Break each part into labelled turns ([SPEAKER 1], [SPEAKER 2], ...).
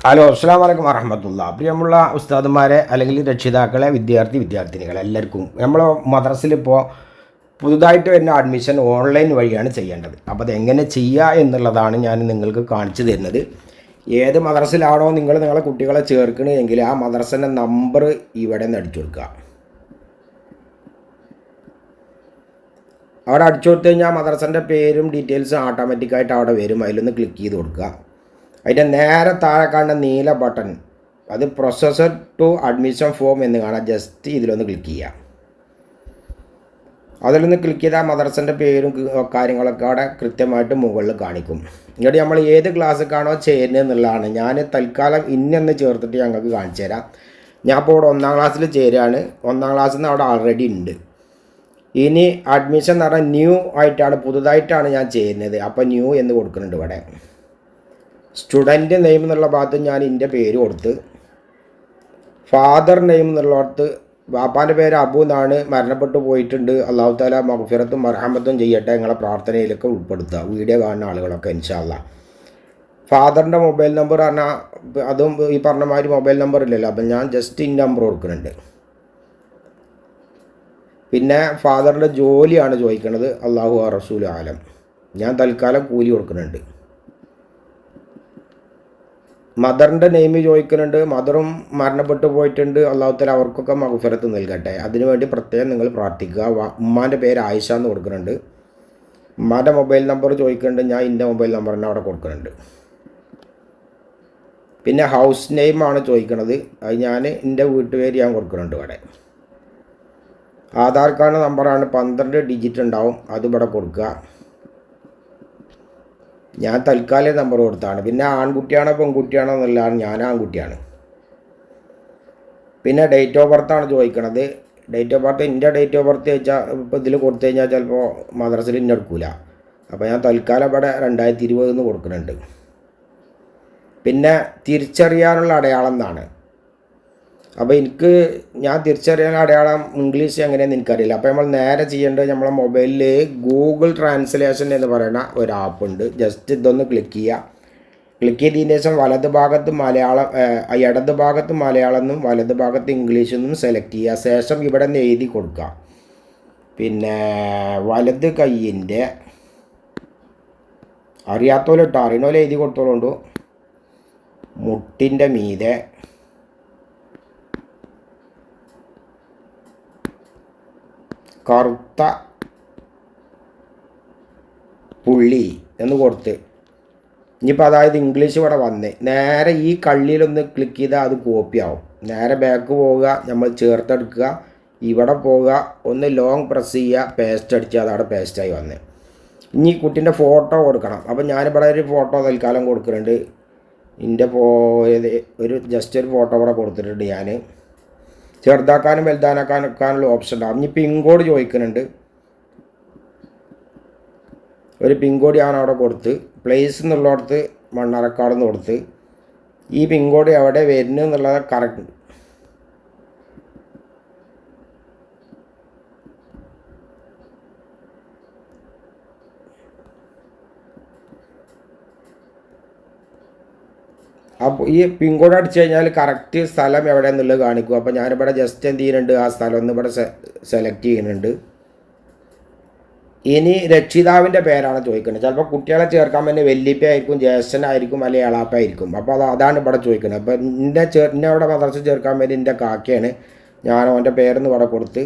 [SPEAKER 1] Hello അസ്സലാമു അലൈക്കും വറഹ്മത്തുള്ളാഹി. പ്രിയമുള്ള ഉസ്താദുമാരെ അല്ലെങ്കിൽ രക്ഷിതാക്കളെ, വിദ്യാർത്ഥിനികളെ എല്ലാവർക്കും നമ്മൾ മദ്രസയിൽ ഇപ്പോൾ പുതുതായിട്ട് വരുന്ന അഡ്മിഷൻ ഓൺലൈൻ വഴിയാണ് ചെയ്യേണ്ടത്. അപ്പോൾ അതെങ്ങനെ ചെയ്യുക എന്നുള്ളതാണ് ഞാൻ നിങ്ങൾക്ക് കാണിച്ചു തരുന്നത്. ഏത് മദ്രസയിലാണോ നിങ്ങളെ കുട്ടികളെ ചേർക്കണമെങ്കിൽ ആ മദ്രസൻ്റെ നമ്പർ ഇവിടെ നിന്ന് അടിച്ചു കൊടുക്കുക. അവിടെ അടിച്ചു കൊടുത്തു കഴിഞ്ഞാൽ മദ്രസൻ്റെ പേരും ഡീറ്റെയിൽസും ഓട്ടോമാറ്റിക്കായിട്ട് അവിടെ വരും. അതിലൊന്ന് ക്ലിക്ക് ചെയ്ത് കൊടുക്കുക. അതിൻ്റെ നേരെ താഴെ കാണുന്ന നീല ബട്ടൺ, അത് പ്രൊസസ്സർ ടു അഡ്മിഷൻ ഫോം എന്ന് കാണാം. ജസ്റ്റ് ഇതിലൊന്ന് ക്ലിക്ക് ചെയ്യുക. അതിലൊന്ന് ക്ലിക്ക് ചെയ്താൽ മദ്രസൻ്റെ പേരും കാര്യങ്ങളൊക്കെ അവിടെ കൃത്യമായിട്ട് മുകളിൽ കാണിക്കും. ഇങ്ങോട്ട് നമ്മൾ ഏത് ക്ലാസ്സിലേക്കാണോ ചേരുന്നത് എന്നുള്ളതാണ്. ഞാൻ തൽക്കാലം ഇന്നെന്ന് ചേർത്തിട്ട് ഞങ്ങൾക്ക് കാണിച്ചു തരാം. ഞാൻ ഇപ്പോൾ ഇവിടെ 1ാം ക്ലാസ്സിൽ ചേരുകയാണ്. 1ാം ക്ലാസ്സിൽ നിന്ന് അവിടെ ആൾറെഡി ഉണ്ട്. ഇനി അഡ്മിഷൻ എന്ന് പറഞ്ഞാൽ ന്യൂ ആയിട്ടാണ്, പുതുതായിട്ടാണ് ഞാൻ ചെയ്യുന്നത്. അപ്പോൾ ന്യൂ എന്ന് കൊടുക്കുന്നുണ്ട് ഇവിടെ. സ്റ്റുഡൻറ്റ് നെയിം എന്നുള്ള ഭാഗത്ത് ഞാൻ എൻ്റെ പേര് കൊടുത്ത്, ഫാദർ നെയിം എന്നുള്ളിടത്ത് വാപ്പാൻ്റെ പേര് അബു എന്നാണ്, മരണപ്പെട്ടു പോയിട്ടുണ്ട്. അല്ലാഹു തആല മഗ്ഫിറത്തും മർഹമത്തും ചെയ്യട്ടെ, നിങ്ങളെ പ്രാർത്ഥനയിലൊക്കെ ഉൾപ്പെടുത്തുക, വീഡിയോ കാണുന്ന ആളുകളൊക്കെ ഇൻഷാ അല്ലാഹ്. ഫാദറിൻ്റെ മൊബൈൽ നമ്പർ പറഞ്ഞാൽ അതും ഈ പറഞ്ഞ മാതിരി മൊബൈൽ നമ്പർ ഇല്ലല്ലോ, അപ്പം ഞാൻ ജസ്റ്റ് ഈ നമ്പർ കൊടുക്കുന്നുണ്ട്. പിന്നെ ഫാദറിൻ്റെ ജോലിയാണ് ചോദിക്കുന്നത്, അല്ലാഹു റസൂൽ ആലം. ഞാൻ തൽക്കാലം കൂലി കൊടുക്കുന്നുണ്ട്. മദറിൻ്റെ നെയിം ചോദിക്കുന്നുണ്ട്. മദറും മരണപ്പെട്ടു പോയിട്ടുണ്ട്. അല്ലാഹു തആല അവർക്കൊക്കെ മഗ്ഫിറത്ത് നൽകട്ടെ. അതിനുവേണ്ടി പ്രത്യേകം നിങ്ങൾ പ്രാർത്ഥിക്കുക. ഉമ്മാൻ്റെ പേര് ആയിഷ എന്ന് കൊടുക്കുന്നുണ്ട്. ഉമ്മാൻ്റെ മൊബൈൽ നമ്പർ ചോദിക്കുന്നുണ്ട്. ഞാൻ എൻ്റെ മൊബൈൽ നമ്പർ തന്നെ അവിടെ കൊടുക്കുന്നുണ്ട്. പിന്നെ ഹൗസ് നെയിമാണ് ചോദിക്കുന്നത്. അത് ഞാൻ എൻ്റെ വീട്ടുപേര് ഞാൻ കൊടുക്കുന്നുണ്ട് ഇവിടെ. ആധാർ കാർഡ് നമ്പറാണ്, 12 ഡിജിറ്റ് ഉണ്ടാവും, അത് ഇവിടെ കൊടുക്കുക. ഞാൻ തൽക്കാലം നമ്പർ കൊടുത്താണ്. പിന്നെ ആൺകുട്ടിയാണോ പെൺകുട്ടിയാണോ എന്നുള്ളതാണ്. ഞാൻ ആൺകുട്ടിയാണ്. പിന്നെ ഡേറ്റ് ഓഫ് ബർത്താണ് ചോദിക്കണത്. ഡേറ്റ് ഓഫ് ബർത്ത് എൻ്റെ ഡേറ്റ് ഓഫ് ബർത്ത് വെച്ചാൽ ഇപ്പോൾ ഇതിൽ കൊടുത്തു കഴിഞ്ഞാൽ ചിലപ്പോൾ മദ്രസയിൽ ഇന്നെ എടുക്കില്ല. അപ്പോൾ ഞാൻ തൽക്കാലം ഇവിടെ 2020 എന്ന് കൊടുക്കുന്നുണ്ട്. പിന്നെ തിരിച്ചറിയാനുള്ള അടയാളം എന്നാണ്. അപ്പോൾ ഞാൻ തിരിച്ചറിയാൻ അടയാളം ഇംഗ്ലീഷ് എങ്ങനെയാണെന്ന് എനിക്കറിയില്ല. അപ്പോൾ നമ്മൾ നേരെ ചെയ്യേണ്ടത്, നമ്മളെ മൊബൈലിൽ ഗൂഗിൾ ട്രാൻസ്ലേഷൻ എന്ന് പറയുന്ന ഒരു ആപ്പ് ഉണ്ട്. ജസ്റ്റ് ഇതൊന്ന് ക്ലിക്ക് ചെയ്യുക. ക്ലിക്ക് ചെയ്തതിന് ശേഷം വലത് ഭാഗത്ത് മലയാളം, ഇടത് ഭാഗത്ത് മലയാളം എന്നും വലത് ഭാഗത്ത് ഇംഗ്ലീഷ് എന്നും സെലക്ട് ചെയ്യുക. ശേഷം ഇവിടെ നിന്ന് എഴുതി കൊടുക്കുക. പിന്നെ വലത് കയ്യിൻ്റെ, അറിയാത്തോലിട്ടോ, അറിയണോലെ എഴുതി കൊടുത്തോളുണ്ടു, മുട്ടിൻ്റെ മീതെ കറുത്ത പുള്ളി എന്ന് കൊടുത്ത്, ഇനിയിപ്പോൾ അതായത് ഇംഗ്ലീഷ് ഇവിടെ വന്ന് നേരെ ഈ കള്ളിയിലൊന്ന് ക്ലിക്ക് ചെയ്താൽ അത് കോപ്പി ആവും. നേരെ ബാക്ക് പോവുക, നമ്മൾ ചേർത്തെടുക്കുക, ഇവിടെ പോവുക, ഒന്ന് ലോങ് പ്രസ് ചെയ്യുക, പേസ്റ്റ് അടിക്കുക, അതവിടെ പേസ്റ്റായി വന്ന്. ഇനി കുട്ടീൻ്റെ ഫോട്ടോ കൊടുക്കണം. അപ്പം ഞാനിവിടെ ഒരു ഫോട്ടോ തൽക്കാലം കൊടുക്കുന്നുണ്ട്. എൻ്റെ ജസ്റ്റ് ഒരു ഫോട്ടോ ഇവിടെ കൊടുത്തിട്ടുണ്ട്. ഞാൻ ചെറുതാക്കാനും വലുതാക്കാനുള്ള ഓപ്ഷൻ ഉണ്ടാകും. ഇനി പിൻകോഡ് ചോദിക്കുന്നുണ്ട്. ഒരു പിൻകോഡ് ഞാൻ അവിടെ കൊടുത്ത്, പ്ലേസ് എന്നുള്ളിടത്ത് മണ്ണാർക്കാട് എന്ന് കൊടുത്ത്, ഈ പിൻകോഡ് എവിടെ വരുന്നു എന്നുള്ളത് കറക്റ്റ്. അപ്പോൾ ഈ പിൻകോഡ് അടിച്ചു കഴിഞ്ഞാൽ കറക്റ്റ് സ്ഥലം എവിടെയെന്നുള്ളത് കാണിക്കും. അപ്പോൾ ഞാനിവിടെ ജസ്റ്റ് എന്ത് ചെയ്യുന്നുണ്ട്, ആ സ്ഥലം ഒന്ന് ഇവിടെ സെലക്ട് ചെയ്യുന്നുണ്ട്. ഇനി രക്ഷിതാവിൻ്റെ പേരാണ് ചോദിക്കുന്നത്. ചിലപ്പോൾ കുട്ടികളെ ചേർക്കാൻ വേണ്ടി വല്യപ്പയായിരിക്കും, ജ്യേഷ്ഠനായിരിക്കും, അല്ലെങ്കിൽ എളാപ്പായിരിക്കും. അപ്പോൾ അതാണ് ഇവിടെ ചോദിക്കുന്നത്. അപ്പോൾ എന്നെ അവിടെ മദ്രസ ചേർക്കാൻ വേണ്ടി എൻ്റെ കാക്കയാണ്. ഞാൻ അവൻ്റെ പേരെന്ന് ഇവിടെ കൊടുത്ത്,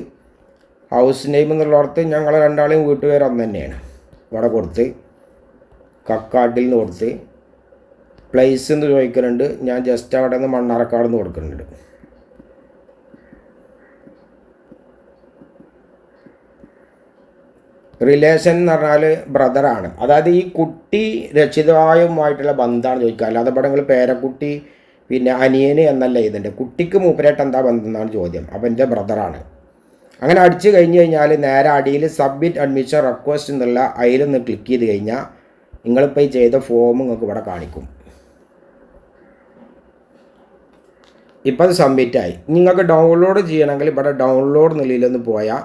[SPEAKER 1] ഹൗസ് നെയിം എന്നുള്ളിടത്ത് ഞങ്ങൾ രണ്ടാളെയും വീട്ടുപേര് ഒന്ന് തന്നെയാണ്, ഇവിടെ കൊടുത്ത് കക്കാട്ടിൽ നിന്ന് കൊടുത്ത്, പ്ലേസ് എന്ന് ചോദിക്കുന്നുണ്ട്. ഞാൻ ജസ്റ്റ് അവിടെ നിന്ന് മണ്ണാർക്കാട് എന്ന് കൊടുക്കുന്നുണ്ട്. റിലേഷൻ എന്ന് പറഞ്ഞാൽ ബ്രദറാണ്. അതായത് ഈ കുട്ടി രക്ഷിതാവുമായിട്ടുള്ള ബന്ധമാണ് ചോദിക്കുക. അല്ലാതെ ഇവിടെ നിങ്ങൾ പേരക്കുട്ടി പിന്നെ അനിയന് എന്നല്ല ഇതിൻ്റെ. കുട്ടിക്ക് മൂപ്പരായിട്ട് എന്താ ബന്ധം എന്നാണ് ചോദ്യം. അപ്പോൾ എൻ്റെ ബ്രദറാണ്. അങ്ങനെ അടിച്ചു കഴിഞ്ഞ് കഴിഞ്ഞാൽ നേരെ അടിയിൽ സബ്മിറ്റ് അഡ്മിഷൻ റിക്വസ്റ്റ് എന്നുള്ള അതിലൊന്ന് ക്ലിക്ക് ചെയ്ത് കഴിഞ്ഞാൽ നിങ്ങളിപ്പോൾ ഈ ചെയ്ത ഫോം നിങ്ങൾക്ക് ഇവിടെ കാണിക്കും. ഇപ്പോൾ അത് സബ്മിറ്റായി. നിങ്ങൾക്ക് ഡൗൺലോഡ് ചെയ്യണമെങ്കിൽ ഇവിടെ ഡൗൺലോഡ് നിലയിലൊന്ന് പോയാൽ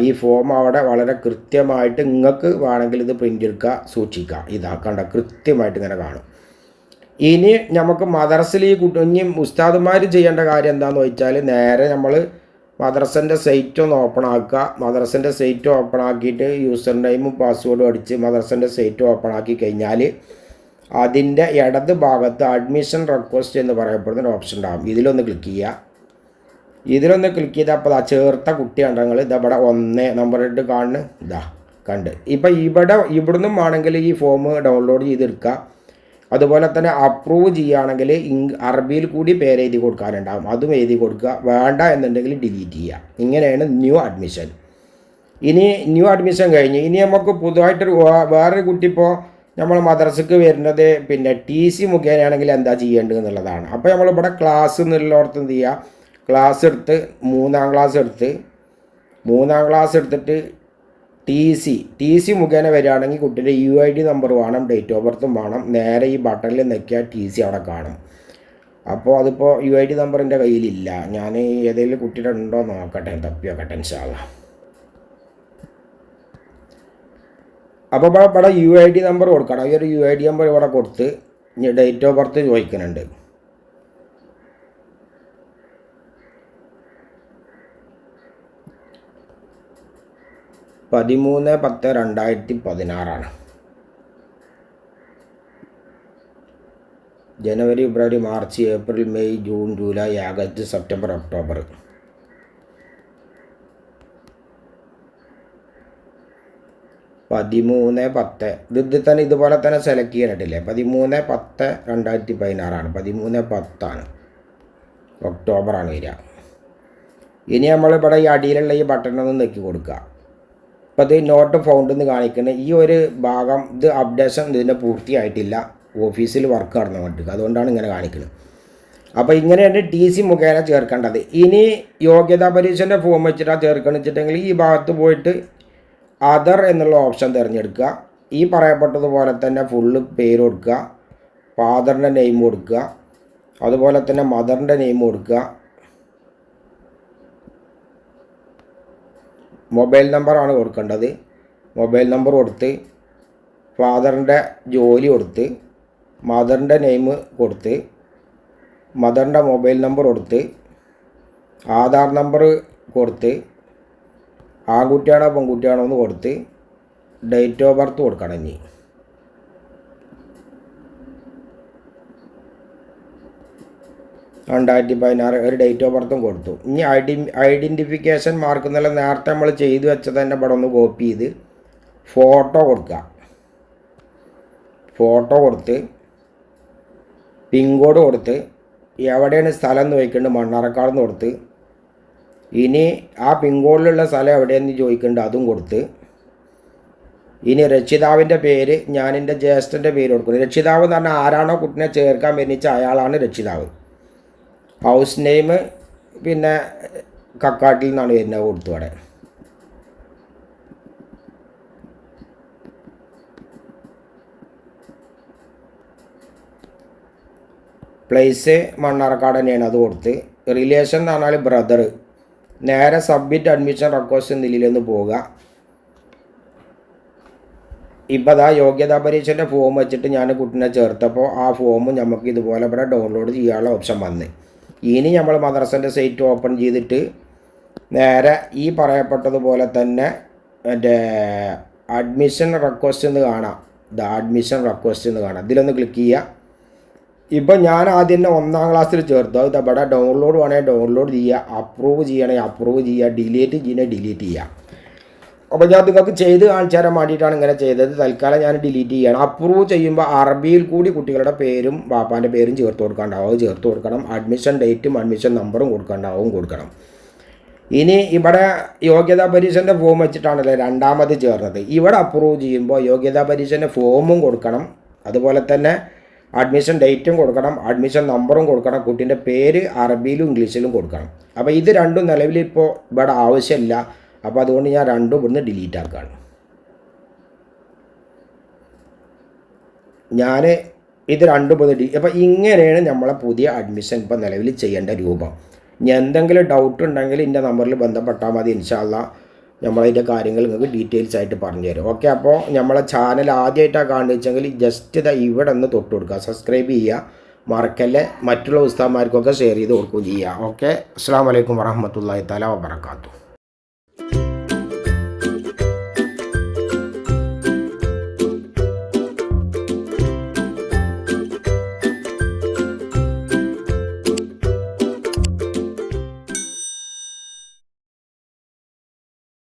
[SPEAKER 1] ഈ ഫോം അവിടെ വളരെ കൃത്യമായിട്ട് നിങ്ങൾക്ക് വേണമെങ്കിൽ ഇത് പ്രിൻ്റ് എടുക്കുക, സൂക്ഷിക്കുക. കണ്ട കൃത്യമായിട്ട് ഇങ്ങനെ കാണും. ഇനി നമുക്ക് മദ്രസയിൽ ഈ ഇനി ഉസ്താദുമാർ ചെയ്യേണ്ട കാര്യം എന്താണെന്ന് വെച്ചാൽ നേരെ നമ്മൾ മദ്രസൻ്റെ സൈറ്റ് ഒന്ന് ഓപ്പൺ ആക്കുക. മദ്രസൻ്റെ സൈറ്റ് ഓപ്പൺ ആക്കിയിട്ട് യൂസർ നെയിമും പാസ്വേഡും അടിച്ച് മദ്രസൻ്റെ സൈറ്റ് ഓപ്പൺ ആക്കി കഴിഞ്ഞാൽ അതിൻ്റെ ഇടത് ഭാഗത്ത് അഡ്മിഷൻ റിക്വസ്റ്റ് എന്ന് പറയപ്പെടുന്ന ഒരു ഓപ്ഷൻ ഉണ്ടാകും. ഇതിലൊന്ന് ക്ലിക്ക് ചെയ്യുക. ഇതിലൊന്ന് ക്ലിക്ക് ചെയ്താൽ അപ്പോൾ ആ ചേർത്ത കുട്ടിയുണ്ടെങ്കിൽ ഇതവിടെ 1 നമ്പർ ഇട്ട് കാണുന്നു. ഇതാ കണ്ട്. ഇപ്പം ഇവിടുന്നും ആണെങ്കിൽ ഈ ഫോം ഡൗൺലോഡ് ചെയ്തെടുക്കുക. അതുപോലെ തന്നെ അപ്രൂവ് ചെയ്യുകയാണെങ്കിൽ അറബിയിൽ കൂടി പേര് എഴുതി കൊടുക്കാനുണ്ടാകും. അതും എഴുതി കൊടുക്കുക. വേണ്ട എന്നുണ്ടെങ്കിൽ ഡിലീറ്റ് ചെയ്യുക. ഇങ്ങനെയാണ് ന്യൂ അഡ്മിഷൻ. ഇനി ന്യൂ അഡ്മിഷൻ കഴിഞ്ഞ് ഇനി നമുക്ക് പുതുതായിട്ടൊരു വേറൊരു കുട്ടി ഇപ്പോൾ നമ്മൾ മദ്രസക്ക് വരുന്നത് പിന്നെ TC മുഖേനയാണെങ്കിൽ എന്താ ചെയ്യേണ്ടത് എന്നുള്ളതാണ്. അപ്പോൾ നമ്മളിവിടെ ക്ലാസ് എന്നുള്ളടത്ത് എന്ത് ചെയ്യുക, ക്ലാസ് എടുത്ത് 3ാം ക്ലാസ് എടുത്തിട്ട് TC മുഖേന വരികയാണെങ്കിൽ കുട്ടിയുടെ UID നമ്പർ വേണം, ഡേറ്റ് ഓഫ് ബർത്തും വേണം. നേരെ ഈ ബട്ടണിൽ നിൽക്കിയാൽ TC അവിടെ കാണും. അപ്പോൾ അതിപ്പോൾ UID നമ്പർ എൻ്റെ കയ്യിലില്ല. ഞാൻ ഏതെങ്കിലും കുട്ടിയുടെ ഉണ്ടോ നോക്കട്ടെ, തപ്പി നോക്കട്ടെ ഇൻഷാ അല്ലാഹ്. അപ്പോൾ ഇവിടെ UID നമ്പർ കൊടുക്കണം. ഈ ഒരു UID നമ്പർ ഇവിടെ കൊടുത്ത് ഡേറ്റ് ഓഫ് ബർത്ത് ചോദിക്കുന്നുണ്ട്. പതിമൂന്ന് 10/2016 ജനുവരി, ഫെബ്രുവരി, മാർച്ച്, ഏപ്രിൽ, മെയ്, ജൂൺ, ജൂലൈ, ആഗസ്റ്റ്, സെപ്റ്റംബർ, ഒക്ടോബർ. 13/10 ഇതിൽ തന്നെ ഇതുപോലെ തന്നെ സെലക്ട് ചെയ്യാനിട്ടില്ലേ. 13/10/2016 13/10 ഒക്ടോബറാണ് വരിക. ഇനി നമ്മളിവിടെ ഈ അടിയിലുള്ള ഈ ബട്ടണൊന്ന് നെക്കി കൊടുക്കുക. അപ്പോൾ ഇത് നോട്ട് ഫൗണ്ട് എന്ന് കാണിക്കുന്നത് ഈ ഒരു ഭാഗം ഇത് അപ്ഡേഷൻ ഇതിൻ്റെ പൂർത്തിയായിട്ടില്ല, ഓഫീസിൽ വർക്ക് നടന്നുകൊണ്ട്, അതുകൊണ്ടാണ് ഇങ്ങനെ കാണിക്കുന്നത്. അപ്പോൾ ഇങ്ങനെയാണ് TC മുഖേന ചേർക്കേണ്ടത്. ഇനി യോഗ്യതാ പരീക്ഷൻ്റെ ഫോം വെച്ചിട്ടാണ് ചേർക്കണം വെച്ചിട്ടുണ്ടെങ്കിൽ ഈ ഭാഗത്ത് പോയിട്ട് അതർ എന്നുള്ള ഓപ്ഷൻ തിരഞ്ഞെടുക്കുക. ഈ പറയപ്പെട്ടതുപോലെ തന്നെ ഫുള്ള് പേര് കൊടുക്കുക, ഫാദറിൻ്റെ നെയിം കൊടുക്കുക, അതുപോലെ തന്നെ മദറിൻ്റെ നെയിം കൊടുക്കുക, മൊബൈൽ നമ്പറാണ് കൊടുക്കേണ്ടത്. മൊബൈൽ നമ്പർ കൊടുത്ത് ഫാദറിൻ്റെ ജോലി കൊടുത്ത് മദറിൻ്റെ നെയിം കൊടുത്ത് മദറിൻ്റെ മൊബൈൽ നമ്പർ കൊടുത്ത് ആധാർ നമ്പർ കൊടുത്ത് ആൺകുട്ടിയാണോ പെൺകുട്ടിയാണോ എന്ന് കൊടുത്ത് ഡേറ്റ് ഓഫ് ബർത്ത് കൊടുക്കണം. ഇനി 2016 ഒരു ഡേറ്റ് ഓഫ് ബർത്തും കൊടുത്തു. ഇനി ഐഡൻറ്റിഫിക്കേഷൻ മാർക്ക് എന്നുള്ള നേരത്തെ നമ്മൾ ചെയ്തു വെച്ചത് തന്നെ ഇവിടെ ഒന്ന് കോപ്പി ചെയ്ത് ഫോട്ടോ കൊടുക്കുക. ഫോട്ടോ കൊടുത്ത് പിൻകോഡ് കൊടുത്ത് എവിടെയാണ് സ്ഥലം എന്ന് ചോദിക്കേണ്ടത്, മണ്ണാർക്കാട് എന്ന് കൊടുത്ത് ഇനി ആ പിൻകോഡിലുള്ള സ്ഥലം എവിടെയെന്ന് ചോദിക്കേണ്ടത് അതും കൊടുത്ത് ഇനി രക്ഷിതാവിൻ്റെ പേര് ഞാൻ എൻ്റെ ജ്യേഷ്ഠൻ്റെ പേര് കൊടുക്കുന്നു. രക്ഷിതാവ് എന്ന് പറഞ്ഞാൽ ആരാണോ കുട്ടിനെ ചേർക്കാൻ വരുന്നിച്ച അയാളാണ് രക്ഷിതാവ്. ഹൗസ് നെയിം പിന്നെ കക്കാട്ടിൽ നിന്നാണ് വരുന്നത് കൊടുത്തു. അവിടെ പ്ലേസ് മണ്ണാർക്കാട് തന്നെയാണ്, അത് കൊടുത്ത് റിലേഷൻ എന്ന് പറഞ്ഞാൽ ബ്രദർ. നേരെ സബ്മിറ്റ് അഡ്മിഷൻ റിക്വസ്റ്റ് നിലയിലൊന്ന് പോവുക. ഇപ്പോൾ അതാ യോഗ്യതാ പരീക്ഷൻ്റെ ഫോം വെച്ചിട്ട് ഞാൻ കുട്ടീനെ ചേർത്തപ്പോൾ ആ ഫോം നമുക്ക് ഇതുപോലെ ഇവിടെ ഡൗൺലോഡ് ചെയ്യാനുള്ള ഓപ്ഷൻ വന്ന്. ഇനി നമ്മൾ മദ്രസൻ്റെ സൈറ്റ് ഓപ്പൺ ചെയ്തിട്ട് നേരെ ഈ പറയപ്പെട്ടതുപോലെ തന്നെ മറ്റേ അഡ്മിഷൻ റിക്വസ്റ്റ് എന്ന് കാണാം. അഡ്മിഷൻ റിക്വസ്റ്റ് എന്ന് കാണാം. ഇതിലൊന്ന് ക്ലിക്ക് ചെയ്യുക. ഇപ്പം ഞാൻ ആദ്യം തന്നെ 1ാം ക്ലാസ്സിൽ ചേർത്തു. അത് ഇവിടെ ഡൗൺലോഡ് വേണമെങ്കിൽ ഡൗൺലോഡ് ചെയ്യുക, അപ്രൂവ് ചെയ്യണമെങ്കിൽ അപ്രൂവ് ചെയ്യുക, ഡിലീറ്റ് ചെയ്യണമെങ്കിൽ ഡിലീറ്റ് ചെയ്യുക. അപ്പോൾ ഞാൻ നിങ്ങൾക്ക് ചെയ്ത് കാണിച്ചു തരാൻ വേണ്ടിയിട്ടാണ് ഇങ്ങനെ ചെയ്തത്. തൽക്കാലം ഞാൻ ഡിലീറ്റ് ചെയ്യണം. അപ്രൂവ് ചെയ്യുമ്പോൾ അറബിയിൽ കൂടി കുട്ടികളുടെ പേരും ബാപ്പാൻ്റെ പേരും ചേർത്ത് കൊടുക്കാണ്ടാവും, അത് ചേർത്ത് കൊടുക്കണം. അഡ്മിഷൻ ഡേറ്റും അഡ്മിഷൻ നമ്പറും കൊടുക്കാണ്ടാവും കൊടുക്കണം. ഇനി ഇവിടെ യോഗ്യതാ പരീക്ഷൻ്റെ ഫോം വെച്ചിട്ടാണല്ലോ രണ്ടാമത് ചേർന്നത്. ഇവിടെ അപ്രൂവ് ചെയ്യുമ്പോൾ യോഗ്യതാ പരീക്ഷൻ്റെ ഫോമും കൊടുക്കണം, അതുപോലെ തന്നെ അഡ്മിഷൻ ഡേറ്റും കൊടുക്കണം, അഡ്മിഷൻ നമ്പറും കൊടുക്കണം, കുട്ടീൻ്റെ പേര് അറബിയിലും ഇംഗ്ലീഷിലും കൊടുക്കണം. അപ്പോൾ ഇത് രണ്ടും നിലവിലിപ്പോൾ ഇവിടെ ആവശ്യമില്ല. അപ്പോൾ അതുകൊണ്ട് ഞാൻ രണ്ടും ഇവിടുന്ന് ഡിലീറ്റ് ആക്കുകയാണ്. ഞാൻ ഇത് രണ്ടും ഇവിടുന്ന് അപ്പോൾ ഇങ്ങനെയാണ് നമ്മളെ പുതിയ അഡ്മിഷൻ ഇപ്പോൾ നിലവിൽ ചെയ്യേണ്ട രൂപം. ഇനി എന്തെങ്കിലും ഡൗട്ട് ഉണ്ടെങ്കിൽ എൻ്റെ നമ്പറിൽ ബന്ധപ്പെട്ടാൽ മതി. ഇൻഷാ അല്ലാഹ് നമ്മളതിൻ്റെ കാര്യങ്ങൾ നിങ്ങൾക്ക് ഡീറ്റെയിൽസ് ആയിട്ട് പറഞ്ഞു തരും. ഓക്കെ, അപ്പോൾ നമ്മളെ ചാനൽ ആദ്യമായിട്ടാണ് കാണുന്നത് വെച്ചെങ്കിൽ ജസ്റ്റ് ഇതാ ഇവിടെ ഒന്ന് തൊട്ട് കൊടുക്കുക, സബ്സ്ക്രൈബ് ചെയ്യുക, മറക്കല്ലേ. മറ്റുള്ള ഉസ്താദന്മാർക്കൊക്കെ ഷെയർ ചെയ്ത് കൊടുക്കുകയും ചെയ്യുക. ഓക്കെ, അസ്സലാമു അലൈക്കും വറഹ്മത്തുള്ളാഹി തആല വബറകാതുഹു.